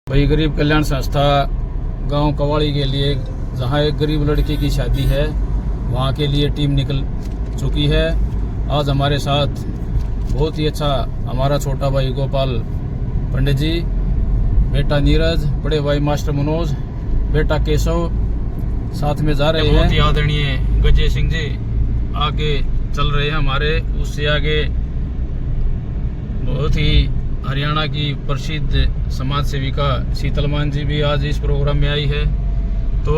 भाई गरीब कल्याण संस्था गांव कवाड़ी के लिए जहां एक गरीब लड़की की शादी है वहां के लिए टीम निकल चुकी है। आज हमारे साथ बहुत ही अच्छा हमारा छोटा भाई गोपाल पंडित जी, बेटा नीरज, बड़े भाई मास्टर मनोज, बेटा केशव साथ में जा रहे हैं। बहुत ही आदरणीय गजय सिंह जी आगे चल रहे हैं हमारे। उससे आगे बहुत ही हरियाणा की प्रसिद्ध समाज सेविका शीतलमान जी भी आज इस प्रोग्राम में आई है। तो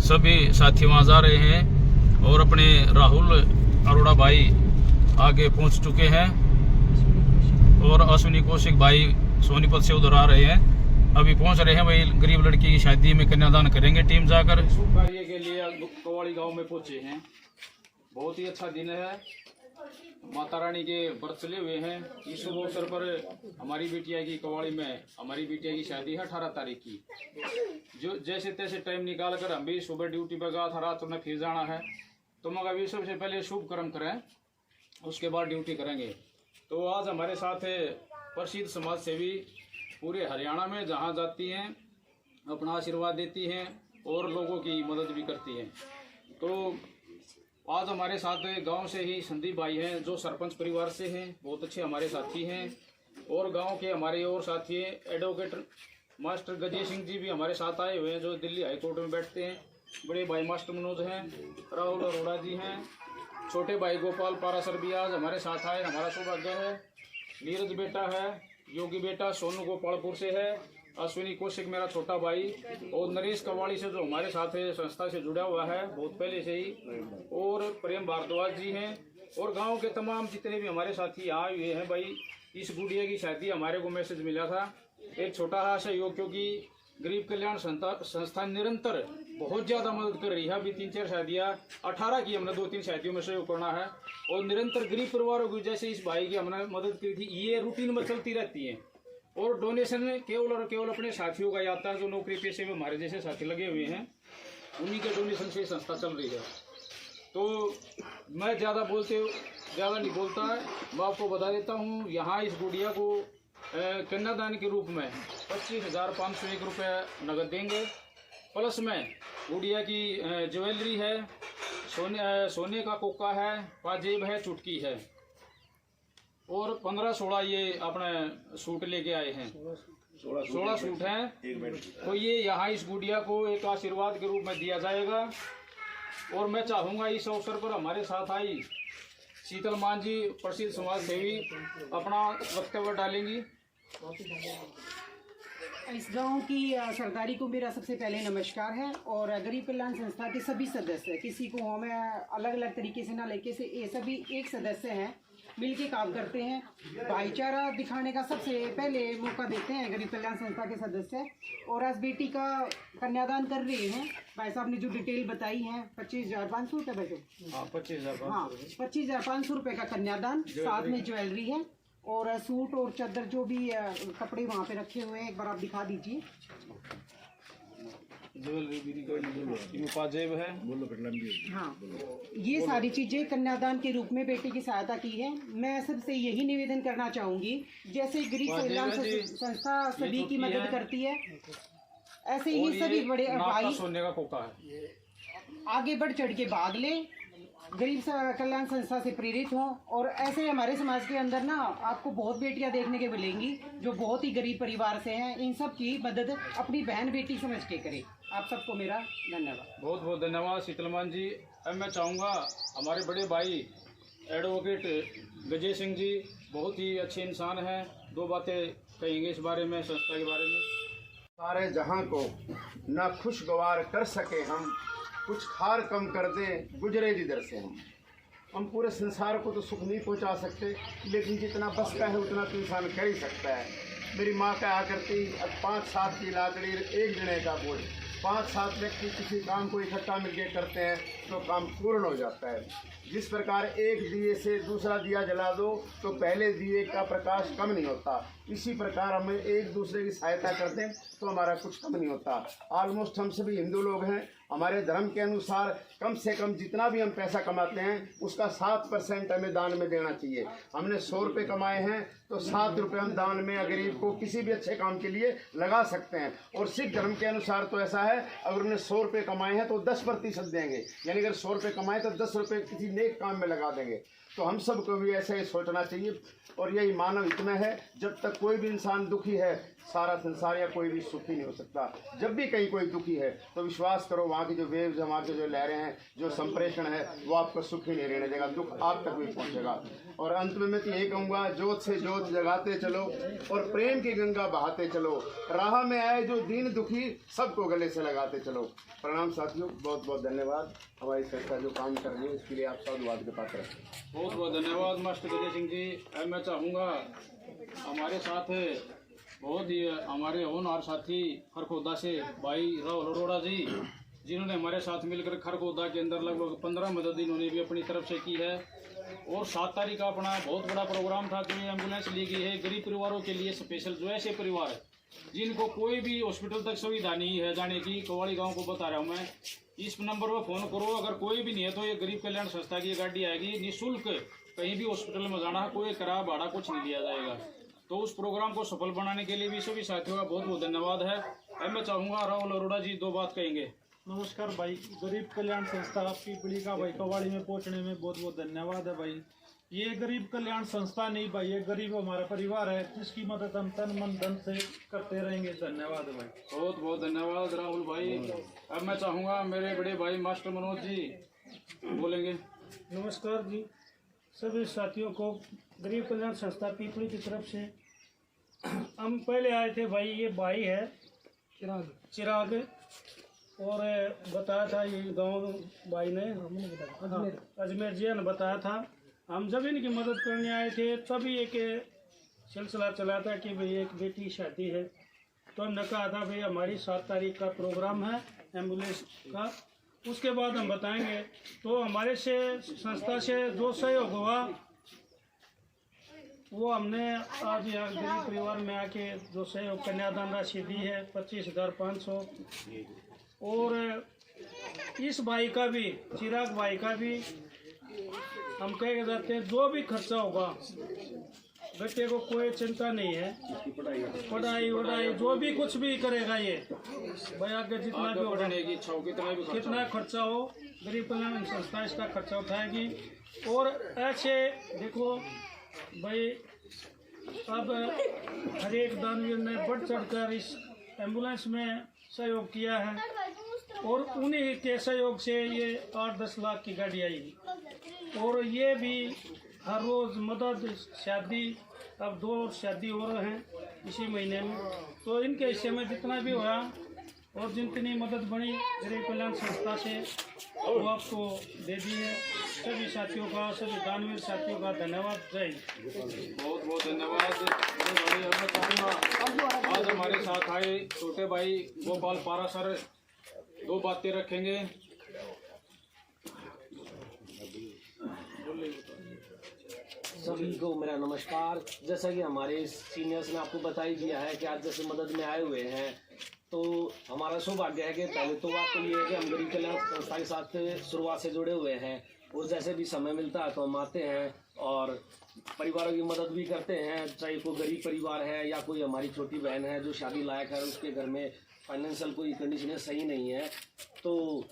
सभी साथी वहाँ जा रहे हैं और अपने राहुल अरोड़ा भाई आगे पहुँच चुके हैं और अश्विनी कौशिक भाई सोनीपत से उधर आ रहे हैं, अभी पहुँच रहे हैं। वही गरीब लड़की की शादी में कन्यादान करेंगे टीम जाकर। शुभ कार्य के लिए कवाड़ी गाँव में पहुँचे हैं। बहुत ही अच्छा दिन है, माता रानी के व्रत चले हुए हैं। इस शुभ अवसर पर हमारी बिटिया की कवाड़ी में हमारी बिटिया की शादी है 18 तारीख की। जो जैसे तैसे टाइम निकाल कर हम भी सुबह ड्यूटी पर गया था, रात में फिर जाना है, तो मगर अभी सबसे पहले शुभ कर्म करें, उसके बाद ड्यूटी करेंगे। तो आज हमारे साथ प्रसिद्ध समाज सेवी पूरे हरियाणा में जहाँ जाती हैं अपना आशीर्वाद देती हैं और लोगों की मदद भी करती हैं। तो आज हमारे साथ गांव से ही संदीप भाई हैं जो सरपंच परिवार से हैं, बहुत अच्छे हमारे साथी हैं। और गांव के हमारे और साथी एडवोकेट मास्टर गजय सिंह जी भी हमारे साथ आए हुए हैं जो दिल्ली हाई कोर्ट में बैठते हैं। बड़े भाई मास्टर मनोज हैं, राहुल अरोड़ा जी हैं, छोटे भाई गोपाल पारासर भी आज हमारे साथ आए, हमारा सौभाग्य है। नीरज बेटा है, योगी बेटा सोनू गोपालपुर से है, अश्विनी कौशिक मेरा छोटा भाई, और नरेश कवाड़ी से जो हमारे साथ संस्था से जुड़ा हुआ है बहुत पहले से ही, और प्रेम भारद्वाज जी हैं। और गांव के तमाम जितने भी हमारे साथी आए हुए हैं। भाई इस गुड़िया की शादी हमारे को मैसेज मिला था, एक छोटा सा सहयोग, क्योंकि गरीब कल्याण संस्था निरंतर बहुत ज़्यादा मदद कर रही है। अभी 3-4 शादियाँ 18 की हमने 2-3 शादियों में सहयोग करना है और निरंतर गरीब परिवारों की, जैसे इस भाई की हमने मदद की थी, ये रूटीन में चलती रहती है। और डोनेशन केवल और केवल अपने साथियों का ही आता है जो नौकरी पेशे में हमारे जैसे साथी लगे हुए हैं, उन्हीं के डोनेशन से संस्था चल रही है। तो मैं ज़्यादा नहीं बोलता है, मैं आपको बता देता हूँ। यहाँ इस गुड़िया को कन्यादान के रूप में 25,501 रुपये नगद देंगे, प्लस में गुड़िया की ज्वेलरी है, सोने का कोका है, पाजेब है, चुटकी है, और 15-16 ये अपने सूट लेके आए हैं। 16 सूट हैं। तो ये यहाँ इस गुड़िया को एक आशीर्वाद के रूप में दिया जाएगा। और मैं चाहूँगा इस अवसर पर हमारे साथ आई शीतलमान जी, प्रसिद्ध समाज सेवी, अपना वक्तव्य डालेंगी। इस गांव की सरदारी को मेरा सबसे पहले नमस्कार है। और गरीब कल्याण संस्था के सभी सदस्य, किसी को हमें अलग अलग तरीके से ना लेके से ये सभी एक सदस्य हैं, मिलके काम करते हैं। भाईचारा दिखाने का सबसे पहले मौका देते हैं गरीब कल्याण संस्था के सदस्य। और आज बेटी का कन्यादान कर रहे हैं। भाई साहब ने जो डिटेल बताई है 25,500 रुपये बचे। हाँ, 25,500 रुपये का कन्यादान, साथ में ज्वेलरी है और सूट और चादर जो भी कपड़े वहाँ पे रखे हुए हैं, एक बार आप दिखा दीजिए। ज्वेलरी भी पाजेब है। हाँ, ये सारी चीजें कन्यादान के रूप में बेटी की सहायता की है। मैं सबसे यही निवेदन करना चाहूंगी, जैसे गरीब कल्याण संस्था सभी की मदद करती है, ऐसे ही सभी बड़े भाई सोने का कोका है, आगे बढ़ चढ़ के भाग ले, गरीब कल्याण संस्था से प्रेरित हों। और ऐसे हमारे समाज के अंदर ना आपको बहुत बेटियां देखने के मिलेंगी जो बहुत ही गरीब परिवार से हैं। इन सब की मदद अपनी बहन बेटी समझ के करें। आप सबको मेरा धन्यवाद। बहुत बहुत धन्यवाद शीतलमान जी। अब मैं चाहूँगा हमारे बड़े भाई एडवोकेट गजय सिंह जी, बहुत ही अच्छे इंसान हैं, 2 बातें कहेंगे इस बारे में, संस्था के बारे में। सारे जहां को न खुशगवार कर सके हम, कुछ खार कम कर दें गुजरे जिधर से हम पूरे संसार को तो सुख नहीं पहुंचा सकते, लेकिन जितना बस का है उतना तो इंसान कर ही सकता है। मेरी माँ कहा करती, 5-7 की लाकड़ी एक जने का बोझ, 5-7 व्यक्ति किसी काम को इकट्ठा मिलकर करते हैं तो काम पूर्ण हो जाता है। जिस प्रकार एक दिए से दूसरा दिया जला दो तो पहले दिए का प्रकाश कम नहीं होता, इसी प्रकार हमें एक दूसरे की सहायता कर दें तो हमारा कुछ कम नहीं होता। ऑलमोस्ट हम सभी हिंदू लोग हैं, हमारे धर्म के अनुसार कम से कम जितना भी हम पैसा कमाते हैं उसका 7% हमें दान में देना चाहिए। हमने 100 रुपये कमाए हैं तो 7 रुपये हम दान में गरीब को किसी भी अच्छे काम के लिए लगा सकते हैं। और सिख धर्म के अनुसार तो ऐसा है, अगर उन्हें 100 रुपये कमाए हैं तो 10% देंगे, यानी अगर 100 रुपये कमाए तो 10 रुपये किसी नेक काम में लगा देंगे। तो हम सबको भी ऐसा ही सोचना चाहिए। और यही मानव इतना है, जब तक कोई भी इंसान दुखी है सारा संसार या कोई भी सुखी नहीं हो सकता। जब भी कहीं कोई दुखी है तो विश्वास करो वहाँ की जो वेव्स है, वहाँ के जो लहरें हैं, जो संप्रेषण है वो आपको सुखी नहीं रहने देगा, दुख आप तक भी पहुँचेगा। और अंत में मैं तो यही कहूँगा, जोत से जोत जगाते चलो और प्रेम की गंगा बहाते चलो, राह में आए जो दीन दुखी सबको गले से लगाते चलो। प्रणाम साथियों, बहुत बहुत धन्यवाद। हमारी संस्था जो काम कर रही है इसके लिए आप साधुवाद के पात्र हैं। बहुत बहुत धन्यवाद मास्टर विजय सिंह जी। मैं चाहूँगा हमारे साथ बहुत ही हमारे होनहार साथी खरखोदा से भाई राहुल अरोड़ा जी, जिन्होंने हमारे साथ मिलकर खरखोदा के अंदर लगभग 15 मदद इन्होंने भी अपनी तरफ से की है। और 7 तारीख का अपना बहुत बड़ा प्रोग्राम था जो एम्बुलेंस ली गई है गरीब परिवारों के लिए स्पेशल, जो ऐसे परिवार है जिनको कोई भी हॉस्पिटल तक सुविधा नहीं है जाने की। कवाड़ी गांव को बता रहा हूं मैं, इस नंबर पर फ़ोन करो, अगर कोई भी नहीं है तो ये गरीब कल्याण संस्था की गाड़ी आएगी, निःशुल्क कहीं भी हॉस्पिटल में जाना, कोई किराया भाड़ा कुछ नहीं दिया जाएगा। तो उस प्रोग्राम को सफल बनाने के लिए भी सभी साथियों का बहुत बहुत धन्यवाद है। अब मैं चाहूँगा राहुल अरोड़ा जी 2 बात कहेंगे। नमस्कार भाई, गरीब कल्याण संस्था आपकी पीढ़ी का भाई कवाड़ी में पहुंचने में बहुत बहुत धन्यवाद है भाई। ये गरीब कल्याण संस्था नहीं भाई, ये गरीब हमारा परिवार है जिसकी मदद हम तन मन धन से करते रहेंगे। धन्यवाद भाई, बहुत बहुत धन्यवाद राहुल भाई। अब मैं चाहूँगा मेरे बड़े भाई मास्टर मनोज जी बोलेंगे। नमस्कार जी, सभी साथियों को गरीब कल्याण संस्था पीपली की तरफ से हम पहले आए थे भाई। ये भाई है चिराग और बताया था ये गांव भाई ने, अजमेर जी ने बताया था। हम जब इनकी मदद करने आए थे तभी एक सिलसिला चला था कि भाई एक बेटी शादी है, तो हमने कहा था भाई हमारी 7 तारीख का प्रोग्राम है एम्बुलेंस का, उसके बाद हम बताएंगे। तो हमारे से संस्था से जो सहयोग हुआ वो हमने आज यहाँ गरीब परिवार में आके जो सहयोग कन्यादान राशि दी है 25,500। और इस भाई का भी, चिराग भाई का भी हम कह जाते हैं जो भी खर्चा होगा, बेटे को कोई चिंता नहीं है, पढ़ाई वढ़ाई जो भी कुछ भी करेगा ये भाई, आगे जितना भी होगा, कितना खर्चा हो गरीब कल्याण संस्था इसका खर्चा उठाएगी। और ऐसे देखो भाई, अब हर एक दानवीर ने बढ़ चढ़कर इस एम्बुलेंस में सहयोग किया है और उन्हीं के सहयोग से ये 8-10 लाख की गाड़ी आई। और ये भी हर रोज़ मदद, शादी, अब 2 शादी हो रहे हैं इसी महीने में, तो इनके हिस्से में जितना भी हुआ और जितनी मदद बनी गरीब कल्याण संस्था से वो आपको दे दी है। सभी साथियों का, सभी दानवीर साथियों का धन्यवाद। जय हिंद। बहुत बहुत धन्यवाद। आज हमारे साथ आए छोटे भाई गोपाल पारा सर 2 बातें रखेंगे। सभी को मेरा नमस्कार। जैसा कि हमारे सीनियर्स ने आपको बता ही दिया है कि आज जैसे मदद में आए हुए हैं, तो हमारा सौभाग्य है कि पहले तो बात तो ये है कि हम गरीब कल्याण संस्था के साथ शुरुआत से जुड़े हुए हैं और जैसे भी समय मिलता है तो हम आते हैं और परिवारों की मदद भी करते हैं, चाहे कोई गरीब परिवार है या कोई हमारी छोटी बहन है जो शादी लायक है, उसके घर में फाइनेंशियल कोई कंडीशन सही नहीं है। तो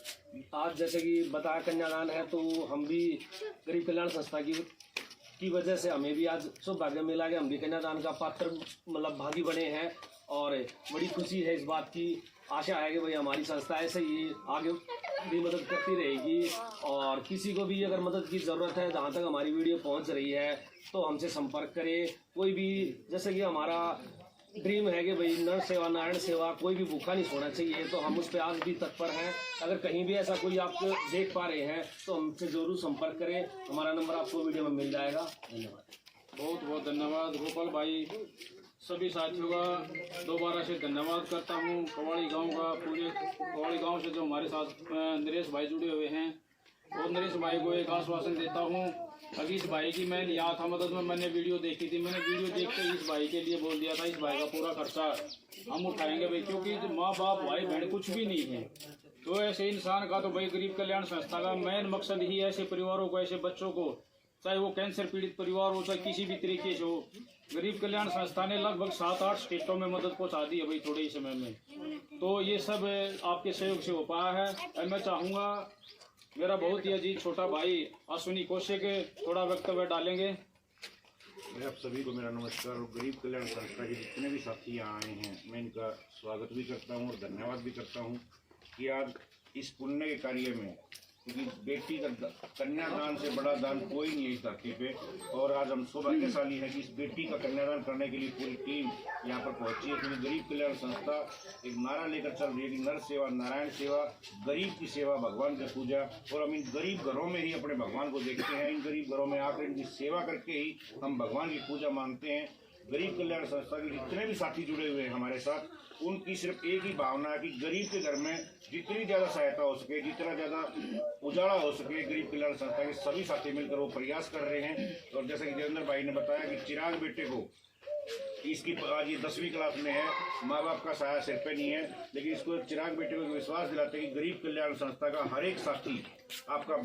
आज जैसे कि बताया कन्यादान है, तो हम भी गरीब कल्याण संस्था की वजह से हमें भी आज सौभाग्य मिला कि हम भी कन्यादान का पात्र मतलब भागी बने हैं और बड़ी खुशी है इस बात की। आशा है कि भाई हमारी संस्था ऐसे ही आगे भी मदद करती रहेगी और किसी को भी अगर मदद की ज़रूरत है, जहाँ तक हमारी वीडियो पहुँच रही है तो हमसे संपर्क करें। कोई भी, जैसे कि हमारा ड्रीम है कि भाई नर सेवा नारायण सेवा, कोई भी भूखा नहीं सोना चाहिए, तो हम उस पर आज भी तत्पर हैं। अगर कहीं भी ऐसा कोई आप देख पा रहे हैं तो हमसे ज़रूर संपर्क करें। हमारा नंबर आपको वीडियो में मिल जाएगा। धन्यवाद। बहुत बहुत धन्यवाद गोपाल भाई। सभी साथियों का दोबारा से धन्यवाद करता हूँ। कवाड़ी गांव का, पूरे कवाड़ी गांव से जो हमारे साथ नरेश भाई जुड़े हुए हैं, और नरेश भाई को एक आश्वासन देता हूँ। अभी इस भाई की मैं यहाँ था मदद में, मैंने वीडियो देखी थी, मैंने वीडियो देख के इस भाई के लिए बोल दिया था इस भाई का पूरा खर्चा हम उठाएंगे भाई, क्योंकि माँ बाप भाई बहन कुछ भी नहीं है। तो ऐसे इंसान का तो भाई गरीब कल्याण संस्था का मेन मकसद ही ऐसे परिवारों को, ऐसे बच्चों को, चाहे वो कैंसर पीड़ित परिवार हो चाहे किसी भी तरीके से हो। गरीब कल्याण संस्था ने लगभग 7-8 स्टेटों में मदद पहुंचा दी है भाई थोड़े ही समय में। तो ये सब आपके सहयोग से हो पाया है। और मैं चाहूँगा मेरा बहुत ही अजीज छोटा भाई अश्विनी कौशिक थोड़ा वक्तव्य डालेंगे। मैं आप सभी को मेरा नमस्कार। और गरीब कल्याण संस्था के जितने भी साथी यहाँ आए हैं मैं इनका स्वागत भी करता हूँ और धन्यवाद भी करता हूँ कि आज इस पुण्य के कार्य में, क्योंकि बेटी का कन्यादान से बड़ा दान कोई नहीं है इस धरती पे। और आज हम सौभाग्यशाली हैं कि इस बेटी का कन्यादान करने के लिए पूरी टीम यहाँ पर पहुंची है, क्योंकि गरीब कल्याण संस्था एक नारा लेकर चल रही है कि नर सेवा नारायण सेवा, गरीब की सेवा भगवान की पूजा। और हम इन गरीब घरों में ही अपने भगवान को देखते हैं, इन गरीब घरों में आकर इनकी सेवा करके ही हम भगवान की पूजा मानते हैं। गरीब कल्याण संस्था के जितने भी साथी जुड़े हुए हैं हमारे साथ, उनकी सिर्फ एक ही भावना है कि गरीब के घर में जितनी ज़्यादा सहायता हो सके, जितना ज़्यादा उजाला हो सके, गरीब कल्याण संस्था के सभी साथी मिलकर वो प्रयास कर रहे हैं। और जैसा कि जितेंद्र भाई ने बताया कि चिराग बेटे को, इसकी आज ये 10वीं क्लास में है, माँ बाप का सहारा सिर पे नहीं है, लेकिन इसको चिराग बेटे को विश्वास दिलाते हैं कि गरीब कल्याण संस्था का हर एक साथी आपका